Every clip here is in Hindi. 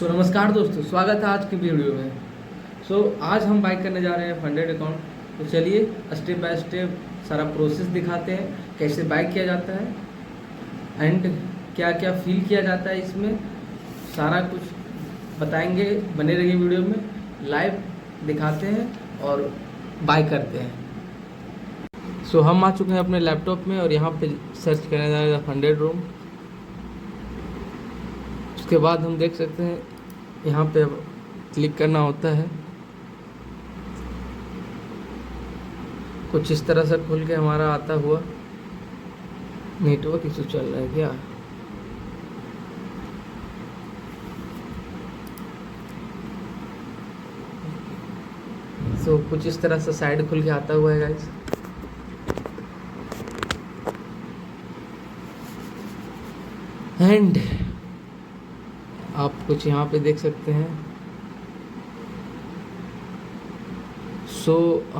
नमस्कार दोस्तों, स्वागत है आज की वीडियो में। आज हम बाइक करने जा रहे हैं फंडेड अकाउंट। तो चलिए स्टेप बाय स्टेप सारा प्रोसेस दिखाते हैं, कैसे बाइक किया जाता है एंड क्या क्या फील किया जाता है इसमें, सारा कुछ बताएंगे। बने रहिए वीडियो में, लाइव दिखाते हैं और बाइक करते हैं। हम आ चुके हैं अपने लैपटॉप में और यहाँ पे सर्च करने जा रहे हैं फंडेड रूम। उसके बाद हम देख सकते हैं यहाँ पे क्लिक करना होता है। कुछ इस तरह से खुल के हमारा आता हुआ। नेटवर्क इशू चल रहा है क्या? कुछ इस तरह से साइड खुल के आता हुआ है गाइस। एंड आप कुछ यहाँ पे देख सकते हैं।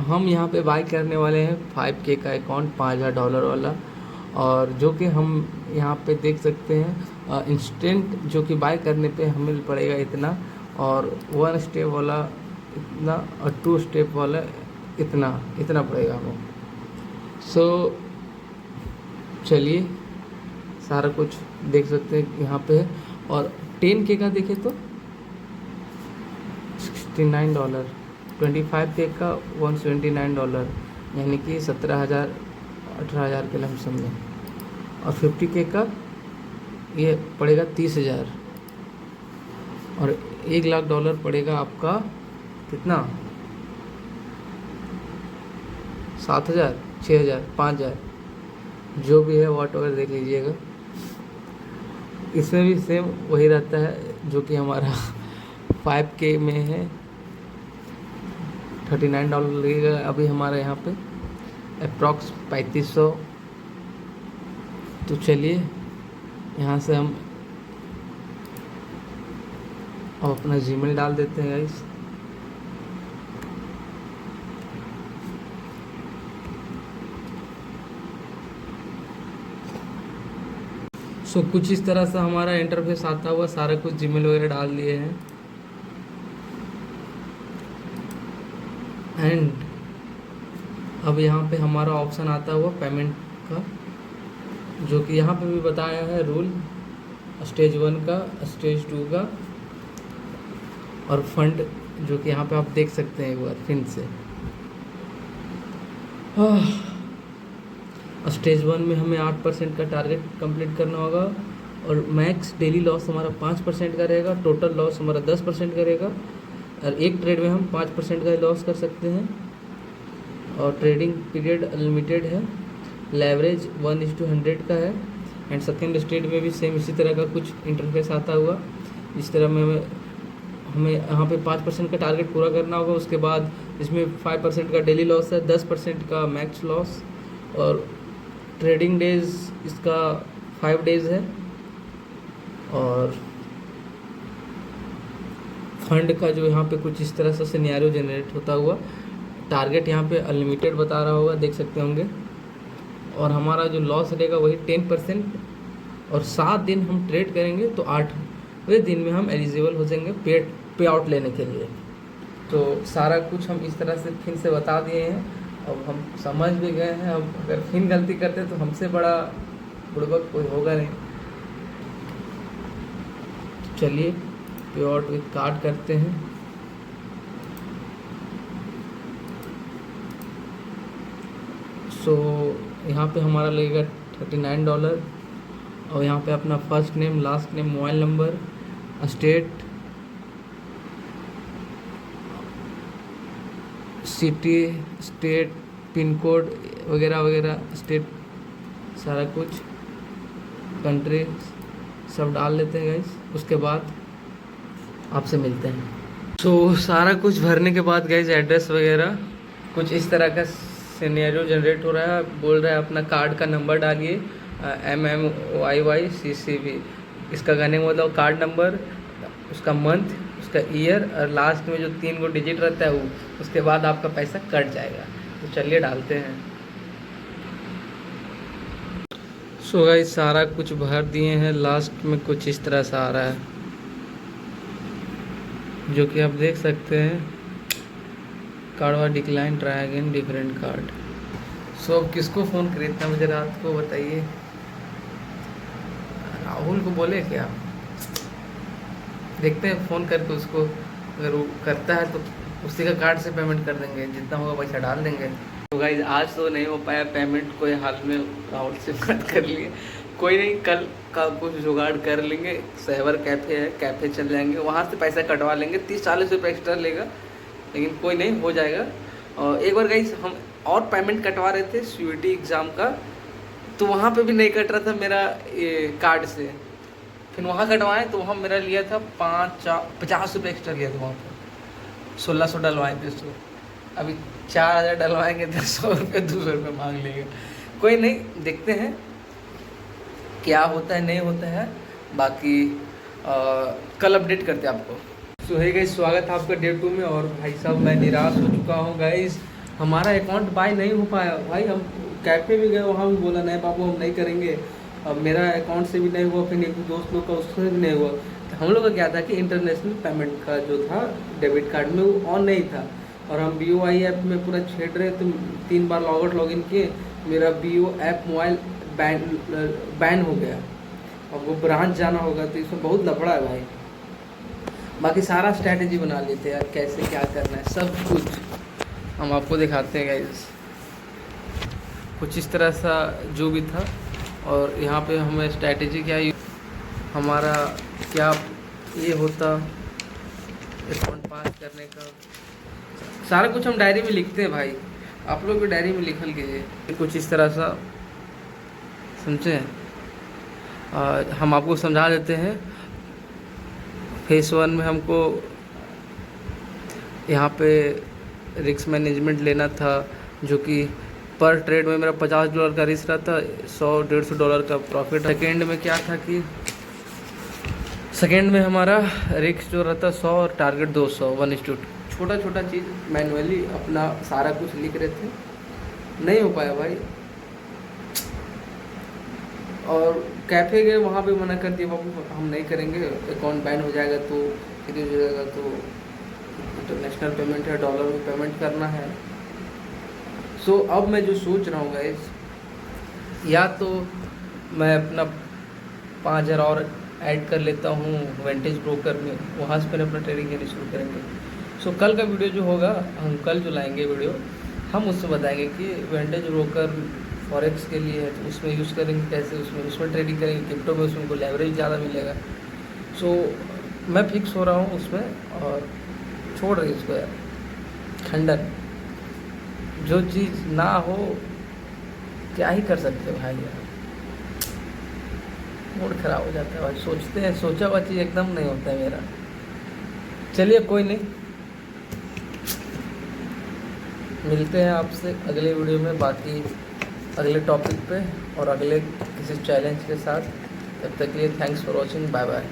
हम यहाँ पे बाई करने वाले हैं 5K का अकाउंट, $5000 वाला। और जो कि हम यहाँ पे देख सकते हैं इंस्टेंट जो कि बाई करने पे हमें पड़ेगा इतना, और 1 स्टेप वाला इतना और 2 स्टेप वाला इतना पड़ेगा हमें। चलिए सारा कुछ देख सकते हैं यहाँ पे। और 10K का देखें तो $69, 25K का $179, यानी कि 17,000 18,000 के लमसम में। और 50K का ये पड़ेगा 30,000। और $1,00,000 पड़ेगा आपका कितना? 7,000, 6,000, 5,000, जो भी है वाट एवर देख लीजिएगा। इसमें भी सेम वही रहता है जो कि हमारा 5K में है। $39 लगेगा अभी हमारा यहाँ पे, अप्रॉक्स 3500। तो चलिए यहाँ से हम अब अपना जीमेल डाल देते हैं गाइस। कुछ इस तरह से हमारा इंटरफेस आता हुआ, सारा कुछ जीमेल वगैरह डाल दिए हैं। एंड अब यहाँ पे हमारा ऑप्शन आता हुआ पेमेंट का, जो कि यहाँ पे भी बताया है रूल, स्टेज 1 का, स्टेज 2 का और फंड, जो कि यहाँ पे आप देख सकते हैं एक बार फिर से। स्टेज 1 में हमें 8% का टारगेट कंप्लीट करना होगा और मैक्स डेली लॉस हमारा 5% का रहेगा। टोटल लॉस हमारा 10% का रहेगा और एक ट्रेड में हम 5% का लॉस कर सकते हैं। और ट्रेडिंग पीरियड अनलिमिटेड है। लेवरेज 1:100 का है। एंड सेकेंड स्टेज में भी सेम इसी तरह का कुछ इंटरफेस आता हुआ। इस तरह में हमें यहाँ पे 5% का टारगेट पूरा करना होगा। उसके बाद इसमें 5% का डेली लॉस है, 10% का मैक्स लॉस। और ट्रेडिंग डेज इसका 5 डेज है। और फंड का जो यहाँ पे कुछ इस तरह से सिनेरियो जनरेट होता हुआ, टारगेट यहाँ पे अनलिमिटेड बता रहा होगा, देख सकते होंगे। और हमारा जो लॉस रहेगा वही 10%। और 7 दिन हम ट्रेड करेंगे तो 8वें दिन में हम एलिजिबल हो जाएंगे पे आउट लेने के लिए। तो सारा कुछ हम इस तरह से फिर से बता दिए हैं। अब हम समझ भी गए हैं। अब अगर फिर गलती करते तो हमसे बड़ा बुड़बक कोई होगा नहीं। चलिए पे आउट विथ कार्ड करते हैं। यहाँ पे हमारा लगेगा $39। और यहाँ पे अपना first name, last name, mobile number, state, city, state, pin code वगैरह वगैरह, स्टेट, सारा कुछ, कंट्री सब डाल लेते हैं गाइस। उसके बाद आपसे मिलते हैं। सारा कुछ भरने के बाद गाइस एड्रेस वगैरह कुछ इस तरह का सिनेरियो जनरेट हो रहा है। बोल रहा है अपना कार्ड का नंबर डालिए, MMYYCCB। इसका कहने का मतलब कार्ड नंबर, उसका मंथ, उसका ईयर और लास्ट में जो 3 डिजिट रहता है वो, उसके बाद आपका पैसा कट जाएगा। तो चलिए डालते हैं। गाइस सारा कुछ भर दिए हैं। लास्ट में कुछ इस तरह से आ रहा है। जो कि आप देख सकते हैं, कार्ड वा decline, try again different card. So अब किसको फ़ोन खरीदना मुझे रात को बताइए। राहुल को बोले क्या, देखते हैं फ़ोन करके उसको, अगर वो करता है तो उसी का कार्ड से पेमेंट कर देंगे, जितना होगा पैसा डाल देंगे। तो गाइस आज तो नहीं हो पाया पेमेंट, कोई हाल में राहुल से बात कर लिए, कोई नहीं, कल का कुछ जुगाड़ कर लेंगे। सहवर कैफ़े है, कैफ़े चल जाएंगे, वहाँ से पैसा कटवा लेंगे, 30-40 रुपये एक्स्ट्रा लेगा, लेकिन कोई नहीं, हो जाएगा। और एक बार गाइस हम और पेमेंट कटवा रहे थे सीयूईटी एग्ज़ाम का, तो वहाँ पे भी नहीं कट रहा था मेरा ये कार्ड से। फिर वहाँ कटवाएँ तो वहाँ मेरा लिया था 50 रुपये एक्स्ट्रा लिया था वहाँ पर, 1600 डलवाए थे। सो अभी 4000 डलवाएंगे तो 100 रुपये 200 रुपये मांग लेंगे। कोई नहीं, देखते हैं क्या होता है नहीं होता है, बाकी कल अपडेट करते हैं आपको। सो है गाइस, स्वागत है आपका डे 2 में। और भाई साहब मैं निराश हो चुका हूँ गाइस, हमारा अकाउंट बाय नहीं हो पाया भाई। हम कैफ़े भी गए, वहाँ भी बोला नहीं बाबू हम नहीं करेंगे। अब मेरा अकाउंट से भी नहीं हुआ, फिर एक दोस्त लोग का उससे भी नहीं हुआ। हम लोग का क्या था कि इंटरनेशनल पेमेंट का जो था डेबिट कार्ड में वो ऑन नहीं था, और हम BOI ऐप में पूरा छेड़ रहे तो 3 बार लॉगिन किए, मेरा BO ऐप मोबाइल बैन हो गया। अब वो ब्रांच जाना होगा, तो इसमें बहुत लफड़ा है भाई। बाकी सारा स्ट्रैटेजी बना लेते हैं यार, कैसे क्या करना है सब कुछ हम आपको दिखाते हैं गाइस। कुछ इस तरह सा जो भी था, और यहाँ पे हमें स्ट्रैटेजी क्या हमारा क्या ये होता अकाउंट पास करने का, सारा कुछ हम डायरी में लिखते हैं भाई। आप लोग भी डायरी में लिखल कीजिए। कुछ इस तरह सा समझे, हम आपको समझा देते हैं। फेस 1 में हमको यहाँ पे रिस्क मैनेजमेंट लेना था, जो कि पर ट्रेड में मेरा $50 का रिस्क रहता, 100-150 का प्रॉफिट। सेकेंड में क्या था कि सेकेंड में हमारा रिस्क जो रहता 100 और टारगेट 200, 1:2। छोटा छोटा चीज़ मैनुअली अपना सारा कुछ लिख रहे थे, नहीं हो पाया भाई। और कैफ़े गए, वहाँ भी मना कर दिया बाबू हम नहीं करेंगे, अकाउंट बैन हो जाएगा तो फ्रीज हो जाएगा, तो इंटरनेशनल पेमेंट है, डॉलर में पेमेंट करना है। सो अब मैं जो सोच रहा हूँ गाइस, या तो मैं अपना 5000 और ऐड कर लेता हूँ वेंटेज ब्रोकर में, वहाँ से फिर अपना ट्रेडिंग करनी शुरू करेंगे। सो कल का वीडियो जो होगा, हम कल जो लाएंगे वीडियो, हम उसमें बताएंगे कि वेंटेज ब्रोकर फॉरेक्स के लिए है, तो उसमें यूज़ करेंगे कैसे, उसमें ट्रेडिंग करेंगे। क्रिप्टो में उसमें को लेवरेज ज़्यादा मिलेगा। सो मैं फिक्स हो रहा हूँ उसमें, और छोड़ रही उसको यार खंडन। जो चीज़ ना हो क्या ही कर सकते भाई यार, मूड ख़राब हो जाता है भाई। सोचते हैं, सोचा हुआ चीज़ एकदम नहीं होता है मेरा। चलिए कोई नहीं, मिलते हैं आपसे अगले वीडियो में, बाकी अगले टॉपिक पे और अगले किसी चैलेंज के साथ। तब तक के लिए thanks for watching, bye bye.